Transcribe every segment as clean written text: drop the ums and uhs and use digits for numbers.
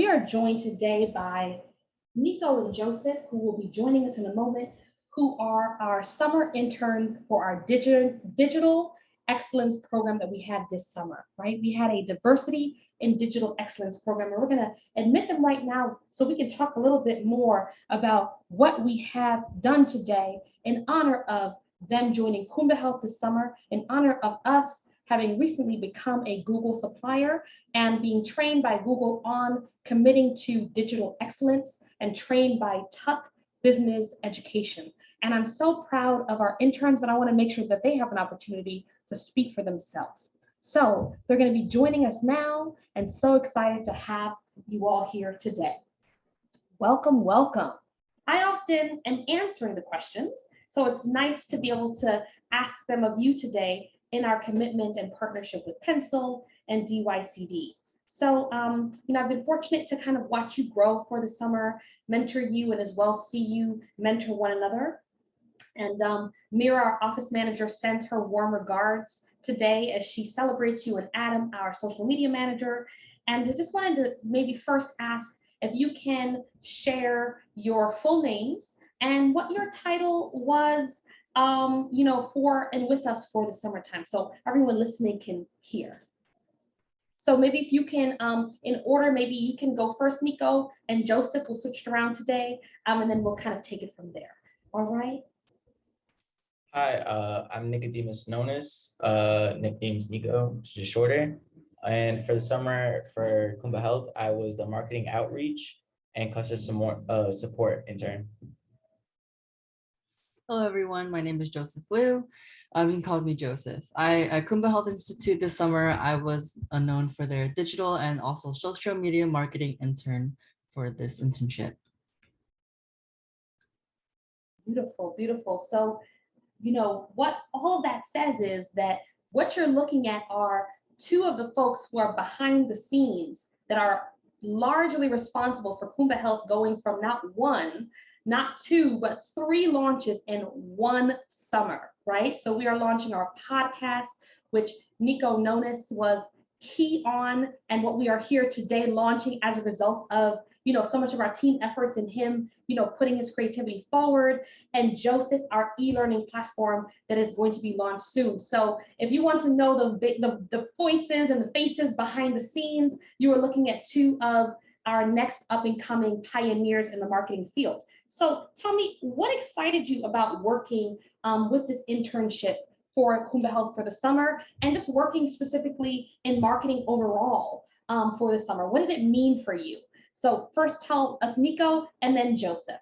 We are joined today by Nico and Joseph, who will be joining us in a moment, who are our summer interns for our digital excellence program that we had this summer, right? We had a diversity in digital excellence program, and we're going to admit them right now so we can talk a little bit more about what we have done today in honor of them joining Kuumba Health this summer, in honor of us having recently become a Google supplier and being trained by Google on committing to digital excellence and trained by Tuck Business Education. And I'm so proud of our interns, but I want to make sure that they have an opportunity to speak for themselves. So they're going to be joining us now, and so excited to have you all here today. Welcome, welcome. I often am answering the questions, so it's nice to be able to ask them of you today in our commitment and partnership with Pencil and DYCD. So, I've been fortunate to kind of watch you grow for the summer, mentor you, and as well see you mentor one another. And Mira, our office manager, sends her warm regards today as she celebrates you, and Adam, our social media manager. And I just wanted to maybe first ask if you can share your full names and what your title was, for and with us for the summertime, so everyone listening can hear. So maybe if you can, in order, maybe you can go first, Nico, and Joseph will switch it around today, and then we'll kind of take it from there. All right. Hi, I'm Nico Nonis. Nickname's Nico, just shorter. And for the summer for Kuumba Health, I was the marketing outreach and customer support intern. Hello, everyone. My name is Joseph Liu. You can call me Joseph. At Kuumba Health Institute this summer, I was known for their digital and also social media marketing intern for this internship. Beautiful, beautiful. So, what all of that says is that what you're looking at are two of the folks who are behind the scenes that are largely responsible for Kuumba Health going from not one, not two, but 3 launches in one summer, right? So we are launching our podcast, which Nico Nonis was key on, and what we are here today launching as a result of, so much of our team efforts and him, putting his creativity forward, and Joseph, our e-learning platform that is going to be launched soon. So if you want to know the voices and the faces behind the scenes, you are looking at 2 of our next up and coming pioneers in the marketing field. So tell me, what excited you about working with this internship for Kuumba Health for the summer, and just working specifically in marketing overall for the summer? What did it mean for you? So first tell us, Nico, and then Joseph.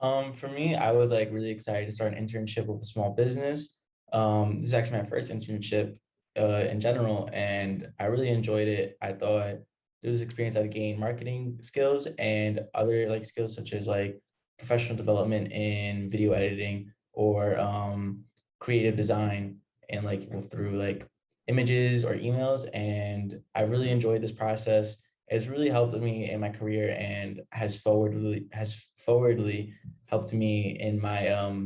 For me, I was really excited to start an internship with a small business. This is actually my first internship in general, and I really enjoyed it. I thought through this experience I'd gain marketing skills and other skills such as professional development in video editing or creative design, and through images or emails. And I really enjoyed this process. It's really helped me in my career and has forwardly helped me in my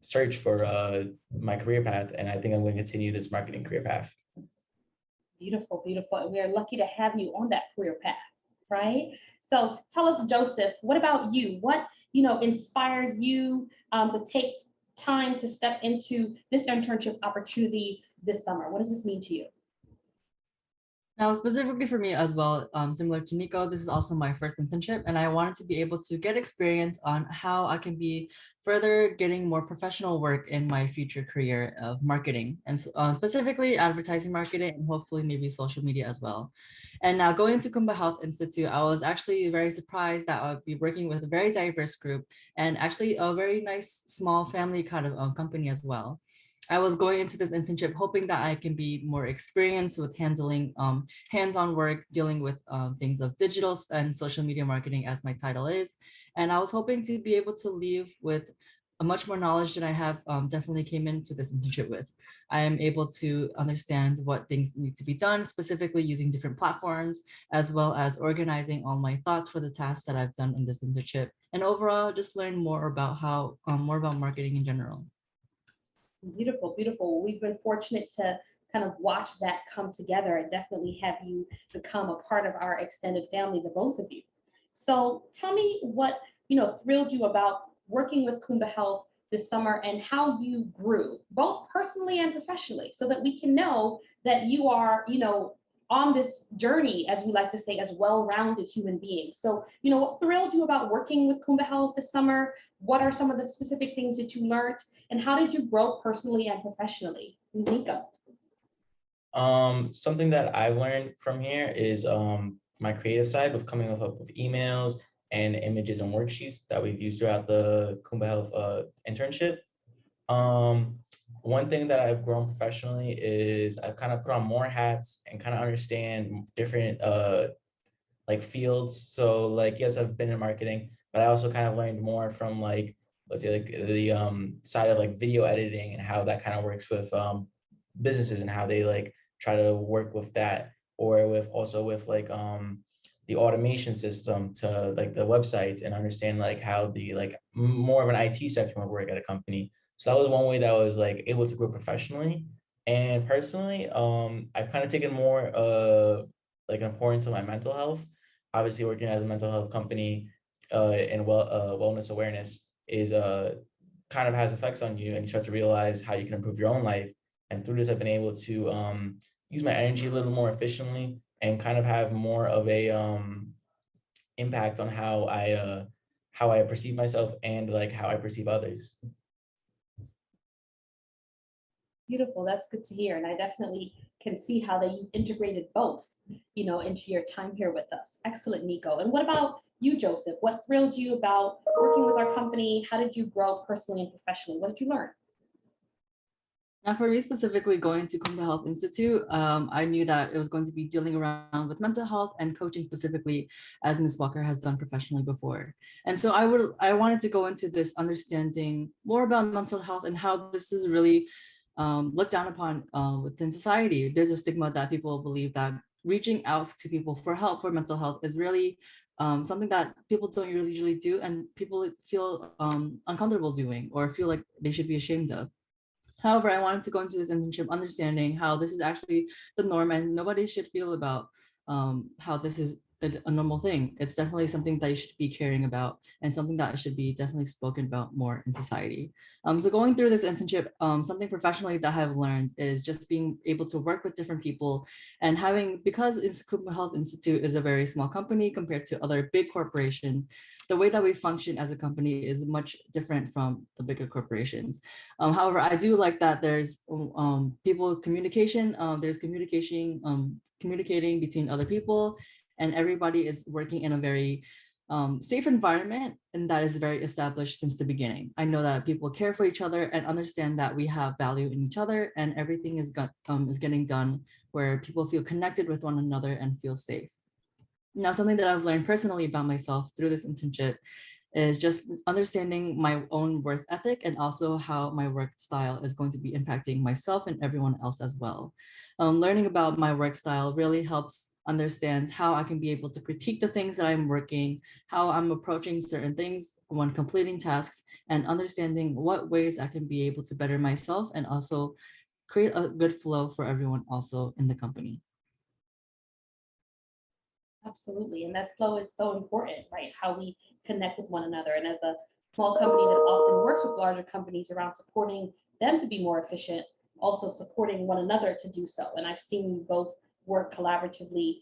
search for my career path. And I think I'm going to continue this marketing career path. Beautiful, beautiful. And we are lucky to have you on that career path, right? So tell us, Joseph, what about you? What, inspired you to take time to step into this internship opportunity this summer? What does this mean to you? Now, specifically for me as well, similar to Nico, this is also my first internship, and I wanted to be able to get experience on how I can be further getting more professional work in my future career of marketing, and specifically advertising marketing, and hopefully maybe social media as well. And now going to Kuumba Health Institute, I was actually very surprised that I would be working with a very diverse group and actually a very nice small family kind of company as well. I was going into this internship hoping that I can be more experienced with handling hands-on work, dealing with things of digital and social media marketing, as my title is. And I was hoping to be able to leave with a much more knowledge than I have definitely came into this internship with. I am able to understand what things need to be done, specifically using different platforms, as well as organizing all my thoughts for the tasks that I've done in this internship. And overall, just learn more about more about marketing in general. Beautiful, beautiful. We've been fortunate to kind of watch that come together and definitely have you become a part of our extended family, the both of you. So tell me what, thrilled you about working with Kuumba Health this summer and how you grew, both personally and professionally, so that we can know that you are, on this journey, as we like to say, as well-rounded human beings. So, what thrilled you about working with Kuumba Health this summer? What are some of the specific things that you learned? And how did you grow personally and professionally? Nico. Something that I've learned from here is my creative side with coming up with emails and images and worksheets that we've used throughout the Kuumba Health internship. One thing that I've grown professionally is I've kind of put on more hats and kind of understand different like fields. So like, yes, I've been in marketing, but I also kind of learned more from like, let's say like the side of like video editing and how that kind of works with businesses and how they like try to work with that, or with also with like the automation system to like the websites, and understand like how the like more of an IT section would work at a company. So that was one way that I was like able to grow professionally. And personally, I've kind of taken more like importance of my mental health. Obviously, working as a mental health company and wellness awareness is kind of has effects on you, and you start to realize how you can improve your own life. And through this, I've been able to use my energy a little more efficiently and kind of have more of a impact on how I perceive myself and like how I perceive others. Beautiful. That's good to hear. And I definitely can see how that you've integrated both, into your time here with us. Excellent, Nico. And what about you, Joseph? What thrilled you about working with our company? How did you grow personally and professionally? What did you learn? Now, for me specifically, going to Kuumba Health Institute, I knew that it was going to be dealing around with mental health and coaching specifically, as Ms. Walker has done professionally before. And so I wanted to go into this understanding more about mental health and how this is really looked down upon within society. There's a stigma that people believe that reaching out to people for help for mental health is really something that people don't usually do, and people feel uncomfortable doing or feel like they should be ashamed of. However, I wanted to go into this internship understanding how this is actually the norm, and nobody should feel about how this is a normal thing. It's definitely something that you should be caring about, and something that should be definitely spoken about more in society. So going through this internship, something professionally that I've learned is just being able to work with different people, and because Kuumba Health Institute is a very small company compared to other big corporations, the way that we function as a company is much different from the bigger corporations. However, I do like that there's people communication, there's communicating between other people, and everybody is working in a very safe environment, and that is very established since the beginning. I know that people care for each other and understand that we have value in each other, and everything is getting done where people feel connected with one another and feel safe. Now, something that I've learned personally about myself through this internship is just understanding my own work ethic, and also how my work style is going to be impacting myself and everyone else as well. Learning about my work style really helps understand how I can be able to critique the things that I'm working, how I'm approaching certain things when completing tasks, and understanding what ways I can be able to better myself and also create a good flow for everyone also in the company. Absolutely. And that flow is so important, right? How we connect with one another. And as a small company that often works with larger companies around supporting them to be more efficient, also supporting one another to do so. And I've seen you both work collaboratively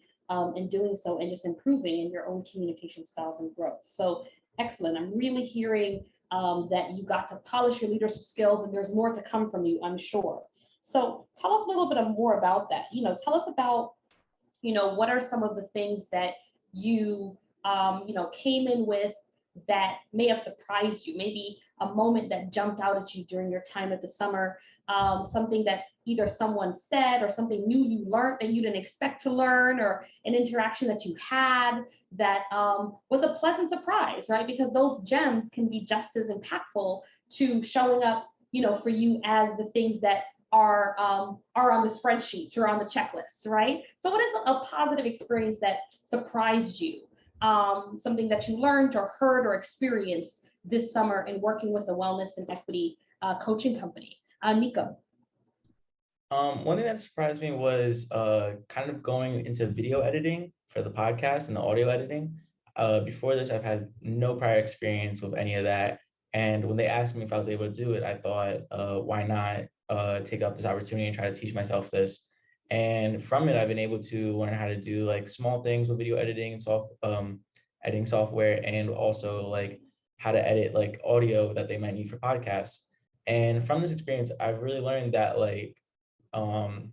in doing so, and just improving in your own communication styles and growth. So excellent. I'm really hearing that you got to polish your leadership skills, and there's more to come from you, I'm sure. So tell us a little bit more about that. Tell us about what are some of the things that you, came in with that may have surprised you? Maybe a moment that jumped out at you during your time at the summer, something that either someone said or something new you learned that you didn't expect to learn, or an interaction that you had that was a pleasant surprise, right? Because those gems can be just as impactful to showing up, for you as the things that are on the spreadsheets or on the checklists, right? So what is a positive experience that surprised you? Something that you learned or heard or experienced this summer in working with a wellness and equity coaching company? Nico. One thing that surprised me was kind of going into video editing for the podcast and the audio editing. Before this, I've had no prior experience with any of that. And when they asked me if I was able to do it, I thought, why not take up this opportunity and try to teach myself this? And from it, I've been able to learn how to do like small things with video editing and editing software, and also like how to edit like audio that they might need for podcasts. And from this experience, I've really learned that um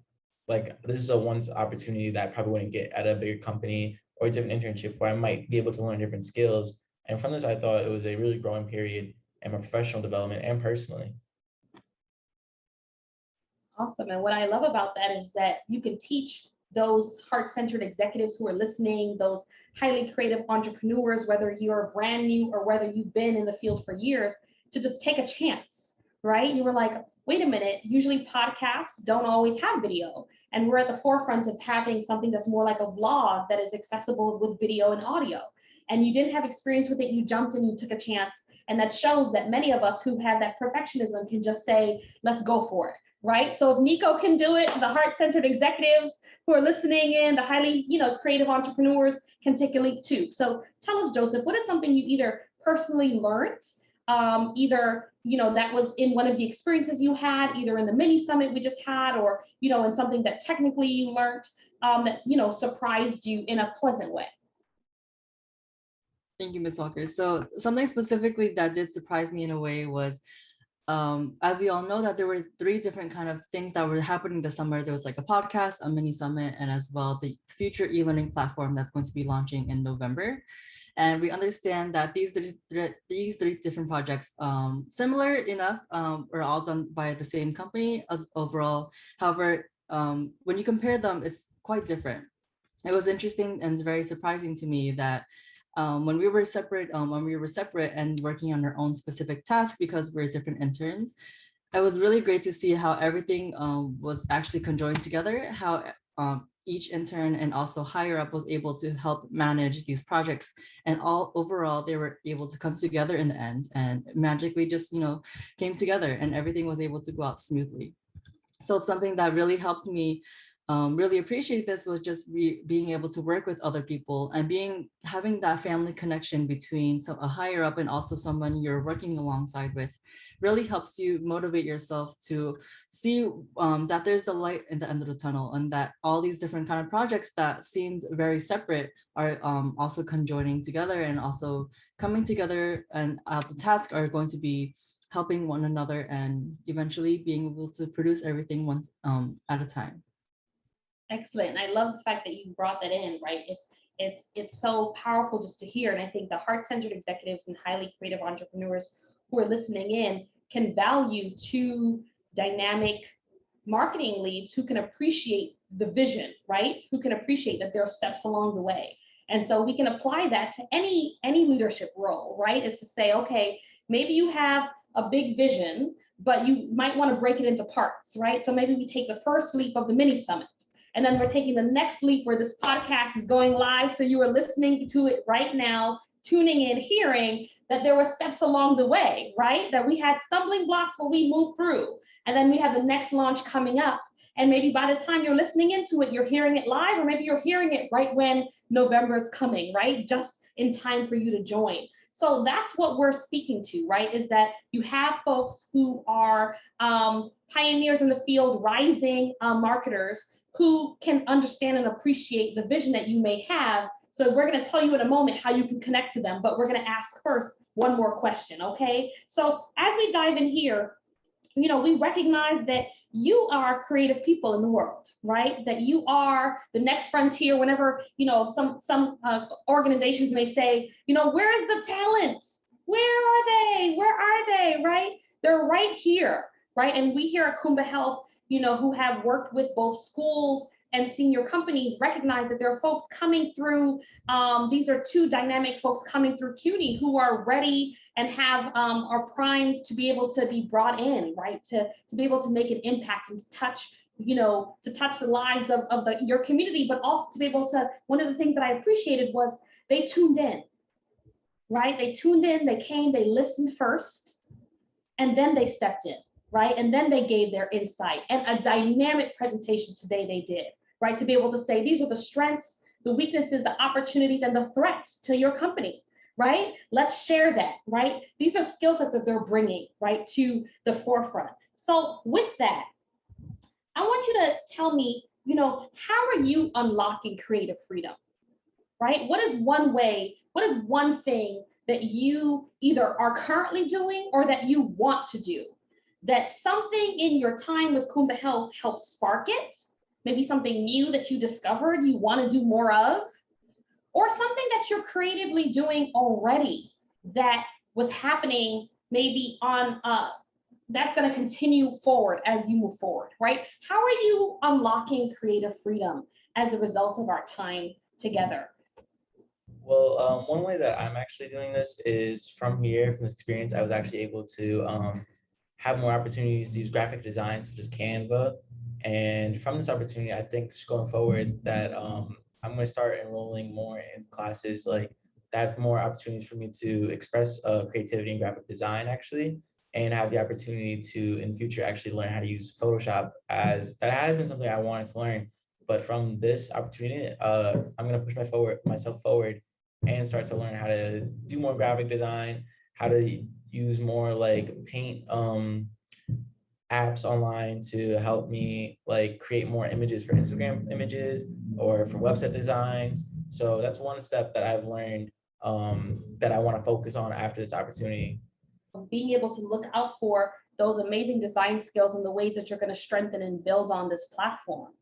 this is a once opportunity that I probably wouldn't get at a bigger company or a different internship, where I might be able to learn different skills. And from this, I thought it was a really growing period in my professional development and personally. Awesome. And what I love about that is that you can teach those heart-centered executives who are listening, those highly creative entrepreneurs, whether you're brand new or whether you've been in the field for years, to just take a chance, right? You were like, wait a minute, usually podcasts don't always have video. And we're at the forefront of having something that's more like a vlog that is accessible with video and audio. And you didn't have experience with it, you jumped in, you took a chance. And that shows that many of us who have that perfectionism can just say, let's go for it. Right? So if Nico can do it, the heart-centered executives who are listening in, the highly, creative entrepreneurs can take a leap too. So tell us, Joseph, what is something you either personally learned, either, that was in one of the experiences you had, either in the mini summit we just had, or, in something that technically you learned, that, surprised you in a pleasant way? Thank you, Ms. Walker. So something specifically that did surprise me in a way was, as we all know, that there were 3 different kind of things that were happening this summer. There was like a podcast, a mini summit, and as well the future e-learning platform that's going to be launching in November. And we understand that these three different projects, similar enough, are all done by the same company as overall. However, when you compare them, it's quite different. It was interesting and very surprising to me that when we were separate and working on our own specific tasks because we're different interns, it was really great to see how everything was actually conjoined together, how each intern and also higher up was able to help manage these projects, and all overall they were able to come together in the end and magically just came together and everything was able to go out smoothly. So it's something that really helped me really appreciate this, was just being able to work with other people and having that family connection between a higher up and also someone you're working alongside with really helps you motivate yourself to see that there's the light in the end of the tunnel, and that all these different kind of projects that seemed very separate are also conjoining together and also coming together, and the tasks are going to be helping one another and eventually being able to produce everything once at a time. Excellent. I love the fact that you brought that in, right? It's so powerful just to hear. And I think the heart-centered executives and highly creative entrepreneurs who are listening in can value 2 dynamic marketing leads who can appreciate the vision, right? Who can appreciate that there are steps along the way. And so we can apply that to any leadership role, right? Is to say, okay, maybe you have a big vision, but you might want to break it into parts, right? So maybe we take the first leap of the mini summit, and then we're taking the next leap where this podcast is going live. So you are listening to it right now, tuning in, hearing that there were steps along the way, right? That we had stumbling blocks when we moved through. And then we have the next launch coming up. And maybe by the time you're listening into it, you're hearing it live, or maybe you're hearing it right when November is coming, right? Just in time for you to join. So that's what we're speaking to, right? Is that you have folks who are pioneers in the field, rising marketers, who can understand and appreciate the vision that you may have. So we're going to tell you in a moment how you can connect to them, but we're going to ask first one more question, okay? So as we dive in here, we recognize that you are creative people in the world, right? That you are the next frontier. Whenever, some organizations may say, where is the talent? Where are they? Where are they, right? They're right here, right? And we here at Kuumba Health, who have worked with both schools and senior companies, recognize that there are folks coming through. These are 2 dynamic folks coming through CUNY who are ready and are primed to be able to be brought in, right? To be able to make an impact and to touch the lives of your community, but also to be able to, one of the things that I appreciated was they tuned in, right? They tuned in, they came, they listened first, and then they stepped in. right? And then they gave their insight, and a dynamic presentation today they did, right? To be able to say, these are the strengths, the weaknesses, the opportunities, and the threats to your company, right? Let's share that, right? These are skills that they're bringing, right, to the forefront. So with that, I want you to tell me, how are you unlocking creative freedom, right? What is one way, what is one thing that you either are currently doing or that you want to do? That something in your time with Kuumba Health helped spark it? Maybe something new that you discovered you want to do more of? Or something that you're creatively doing already that was happening maybe on that's going to continue forward as you move forward, right? How are you unlocking creative freedom as a result of our time together? Well, one way that I'm actually doing this is from this experience, I was actually able to have more opportunities to use graphic design, such as Canva. And from this opportunity, I think going forward that I'm going to start enrolling more in classes like that have more opportunities for me to express creativity in graphic design actually, and have the opportunity to in the future actually learn how to use Photoshop, as that has been something I wanted to learn. But from this opportunity, I'm going to push myself forward and start to learn how to do more graphic design, how to use more like paint apps online to help me like create more images for Instagram images or for website designs. So that's one step that I've learned that I want to focus on after this opportunity. Being able to look out for those amazing design skills and the ways that you're going to strengthen and build on this platform.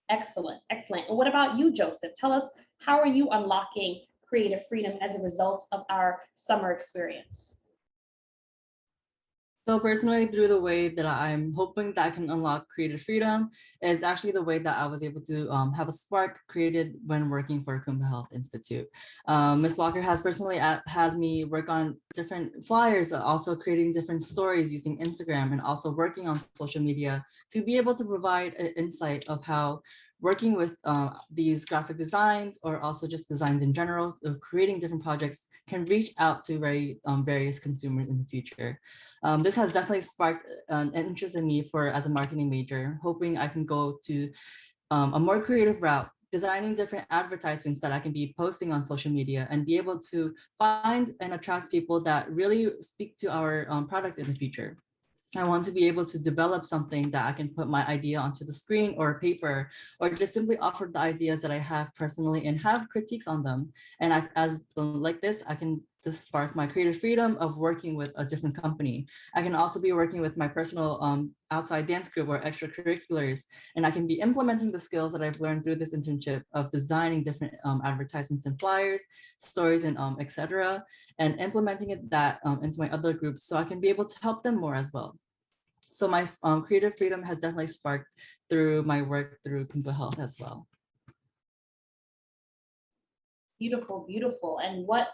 Excellent, excellent. And what about you, Joseph? Tell us, how are you unlocking creative freedom as a result of our summer experience? So personally, through the way that I'm hoping that I can unlock creative freedom is actually the way that I was able to have a spark created when working for Kuumba Health Institute. Ms. Walker has personally had me work on different flyers, also creating different stories using Instagram, and also working on social media to be able to provide an insight of how working with these graphic designs, or also just designs in general, of creating different projects, can reach out to various consumers in the future. This has definitely sparked an interest in me as a marketing major, hoping I can go to a more creative route, designing different advertisements that I can be posting on social media and be able to find and attract people that really speak to our product in the future. I want to be able to develop something that I can put my idea onto the screen or paper, or just simply offer the ideas that I have personally and have critiques on them. And like this, I can just spark my creative freedom of working with a different company. I can also be working with my personal outside dance group or extracurriculars, and I can be implementing the skills that I've learned through this internship of designing different advertisements and flyers, stories, and etc., and implementing that into my other groups so I can be able to help them more as well. So my creative freedom has definitely sparked through my work through Kuumba Health as well. Beautiful, beautiful. And what,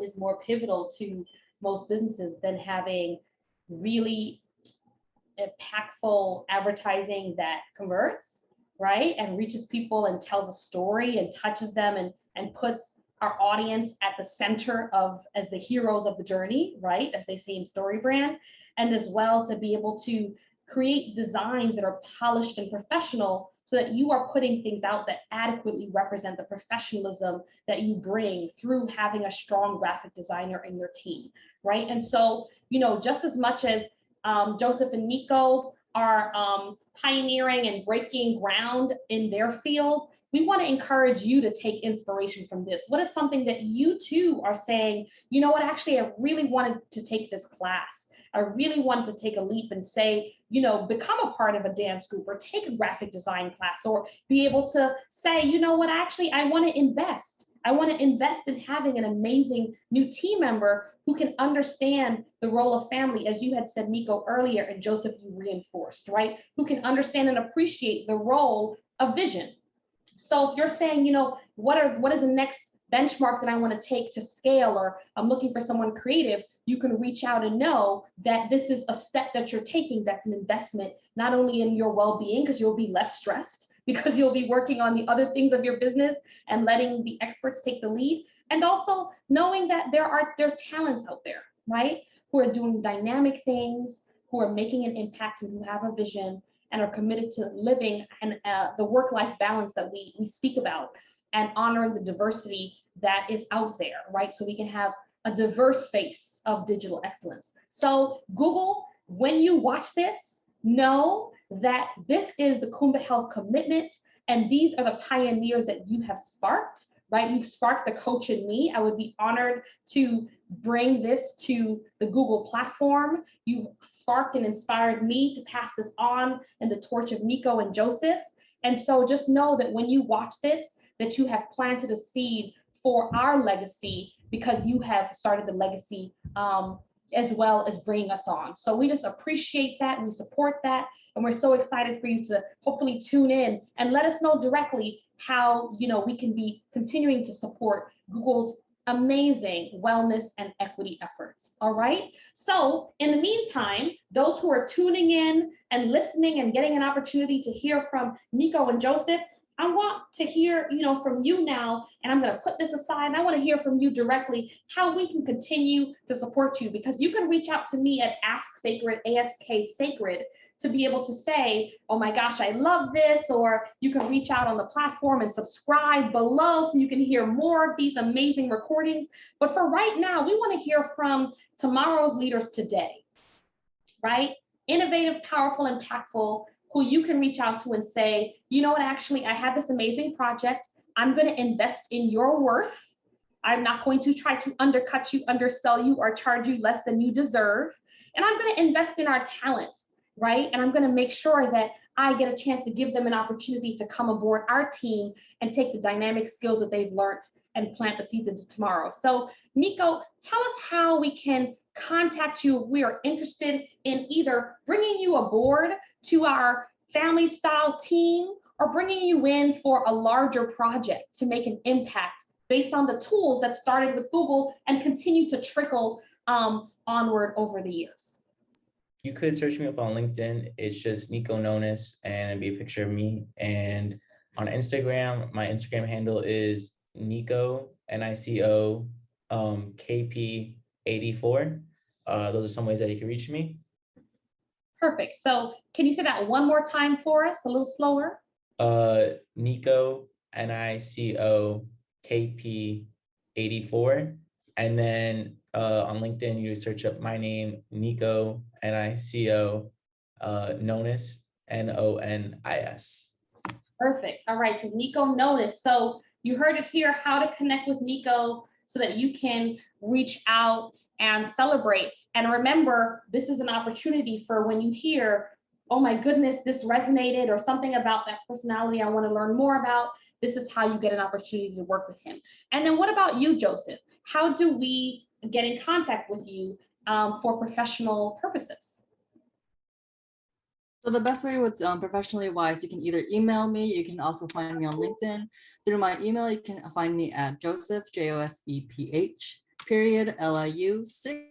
is more pivotal to most businesses than having really impactful advertising that converts, right? And reaches people and tells a story and touches them and puts our audience at the center of as the heroes of the journey, right? As they say in StoryBrand, and as well to be able to create designs that are polished and professional so that you are putting things out that adequately represent the professionalism that you bring through having a strong graphic designer in your team, right? And so, just as much as Joseph and Nico are pioneering and breaking ground in their field, we want to encourage you to take inspiration from this. What is something that you too are saying, actually, I really wanted to take this class. I really wanted to take a leap and say, become a part of a dance group or take a graphic design class, or be able to say, actually, I want to invest. I want to invest in having an amazing new team member who can understand the role of family, as you had said, Nico, earlier, and Joseph, you reinforced, right? Who can understand and appreciate the role of vision. So if you're saying, what is the next benchmark that I want to take to scale, or I'm looking for someone creative, you can reach out and know that this is a step that you're taking that's an investment, not only in your well-being, because you'll be less stressed, because you'll be working on the other things of your business and letting the experts take the lead, and also knowing that there are talents out there, right, who are doing dynamic things, who are making an impact and who have a vision and are committed to living and the work-life balance that we speak about, and honoring the diversity that is out there, right? So we can have a diverse face of digital excellence. So Google, when you watch this, know that this is the Kuumba Health commitment, and these are the pioneers that you have sparked, right? You've sparked the coach in me. I would be honored to bring this to the Google platform. You've sparked and inspired me to pass this on in the torch of Nico and Joseph. And so just know that when you watch this, that you have planted a seed for our legacy, because you have started the legacy as well as bringing us on. So we just appreciate that, we support that, and we're so excited for you to hopefully tune in and let us know directly how we can be continuing to support Google's amazing wellness and equity efforts. All right. So in the meantime, those who are tuning in and listening and getting an opportunity to hear from Nico and Joseph, I want to hear, from you now, and I'm going to put this aside, and I want to hear from you directly how we can continue to support you, because you can reach out to me at Ask Sacred, ASK Sacred, to be able to say, oh my gosh, I love this, or you can reach out on the platform and subscribe below so you can hear more of these amazing recordings. But for right now, we want to hear from tomorrow's leaders today, right? Innovative, powerful, impactful, who you can reach out to and say, you know what, actually, I have this amazing project. I'm going to invest in your worth. I'm not going to try to undercut you, undersell you, or charge you less than you deserve. And I'm going to invest in our talent, right? And I'm going to make sure that I get a chance to give them an opportunity to come aboard our team and take the dynamic skills that they've learned and plant the seeds into tomorrow. So Nico, tell us how we can contact you if we are interested in either bringing you aboard to our family style team or bringing you in for a larger project to make an impact based on the tools that started with Google and continue to trickle onward over the years. You could search me up on LinkedIn. It's just Nico Nonis, and it'd be a picture of me. And on Instagram, my Instagram handle is Nico, Nico, KP84. Those are some ways that you can reach me. Perfect. So can you say that one more time for us, a little slower? Nico, Nico, KP84. And then on LinkedIn, you search up my name, Nico, Nico, Nonis, Nonis. Perfect. All right. So Nico Nonis. So you heard it here, how to connect with Nico so that you can reach out and celebrate. And remember, this is an opportunity for when you hear, oh my goodness, this resonated, or something about that personality I want to learn more about. This is how you get an opportunity to work with him. And then what about you, Joseph? How do we get in contact with you for professional purposes? So the best way was professionally wise, you can either email me, you can also find me on LinkedIn. Through my email, you can find me at Joseph, Joseph, period, LIU6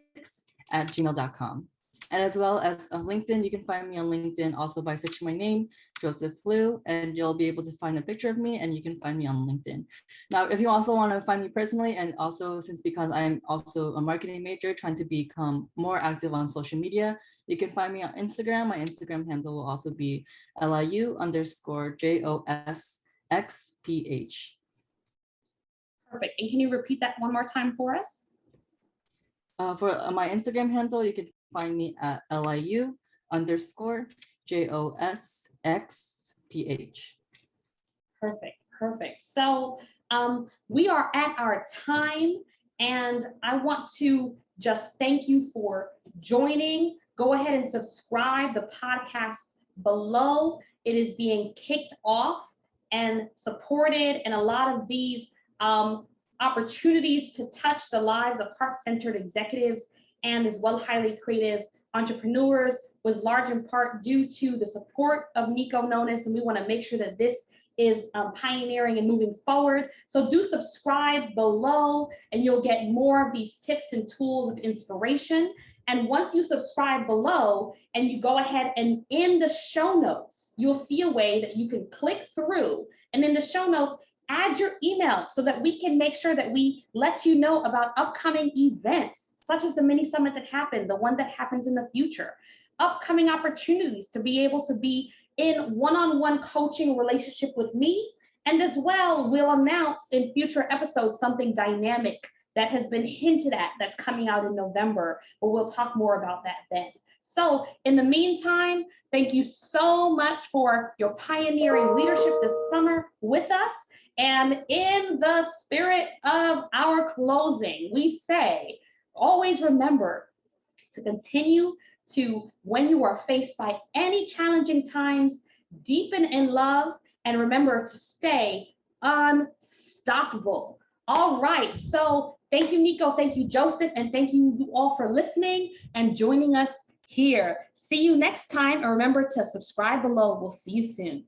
@gmail.com. And as well as LinkedIn, you can find me on LinkedIn also by searching my name, Joseph Flew, and you'll be able to find a picture of me and you can find me on LinkedIn. Now, if you also want to find me personally, and also because I'm also a marketing major trying to become more active on social media, you can find me on Instagram. My Instagram handle will also be LIU_JOSXPH. Perfect. And can you repeat that one more time for us? For my Instagram handle, you can find me at LIU_JOSXPH. Perfect. Perfect. So we are at our time, and I want to just thank you for joining. Go ahead and subscribe the podcast below. It is being kicked off and supported, and a lot of these opportunities to touch the lives of heart-centered executives and as well highly creative entrepreneurs was large in part due to the support of Nico Nonis, and we want to make sure that this is pioneering and moving forward. So do subscribe below and you'll get more of these tips and tools of inspiration. And once you subscribe below and you go ahead and in the show notes, you'll see a way that you can click through, and in the show notes, add your email so that we can make sure that we let you know about upcoming events, such as the mini summit that happened, the one that happens in the future. upcoming opportunities to be able to be in one-on-one coaching relationship with me. And as well, we'll announce in future episodes something dynamic that has been hinted at that's coming out in November, but we'll talk more about that then. So in the meantime, thank you so much for your pioneering leadership this summer with us. And in the spirit of our closing, we say, always remember to continue to, when you are faced by any challenging times, deepen in love, and remember to stay unstoppable. All right, so thank you, Nico, thank you, Joseph, and thank you all for listening and joining us here. See you next time, and remember to subscribe below. We'll see you soon.